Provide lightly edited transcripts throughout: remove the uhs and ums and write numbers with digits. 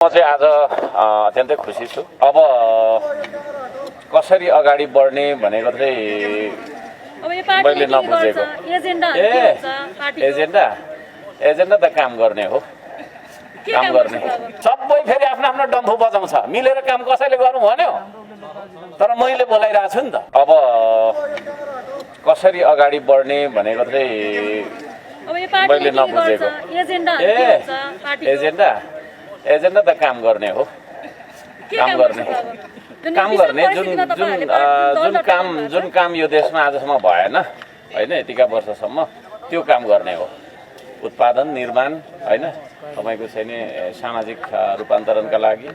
म चाहिँ आज अत्यन्तै खुसी छु। अब कसरी अगाडि बढ्ने भनेको चाहिँ मैले नबुझेको एजेन्डा त काम गर्ने हो, काम गर्ने सबै फेरि आफ्नो आफ्नो डम्फु बजाउँछ। मिलेर काम कसैले गर्नु भन्यो, तर मैले बोलाइरहेको छु नि त। अब कसरी अगाडि बढ्ने भनेको चाहिँ मैले नबुझेको एजेन्डा त काम गर्ने हो, काम गर्ने जुन काम यो देशमा आजसम्म भएन हैन, यतिका वर्षसम्म त्यो काम गर्ने हो। उत्पादन निर्माण हैन, तपाईको चाहिँ नि सामाजिक रूपान्तरणका लागि,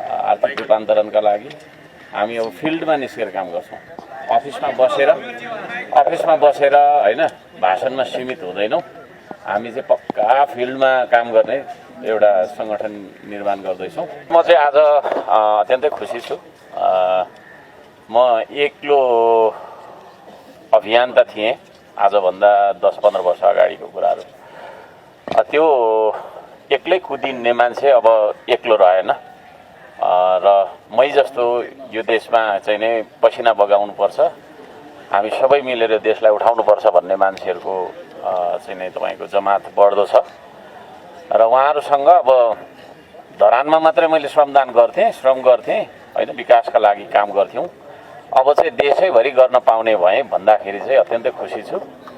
आर्थिक रूपान्तरणका लागि हामी अब फिल्डमा निस्केर काम गर्छौँ। अफिसमा बसेर हैन भाषणमा सीमित हुँदैनौँ। हामी चाहिँ पक्का फिल्डमा काम गर्ने एउटा संगठन निर्माण गर्दैछौँ। म चाहिँ आज अत्यन्तै खुसी छु। म एक्लो अभियन्ता थिएँ आजभन्दा 10-15 वर्ष अगाडिको कुराहरू। त्यो एक्लै कुदिने मान्छे अब एक्लो रहेन र मै जस्तो यो देशमा चाहिँ नै पसिना बगाउनुपर्छ, हामी सबै मिलेर देशलाई उठाउनुपर्छ भन्ने मान्छेहरूको चाहिँ नै तपाईँको जमात बढ्दो छ। र उहाँहरूसँग अब धरानमा मात्रै मैले श्रम गर्थेँ होइन, विकासका लागि काम गर्थ्यौँ। अब चाहिँ देशैभरि गर्न पाउने भएँ भन्दाखेरि चाहिँ अत्यन्तै खुसी छु।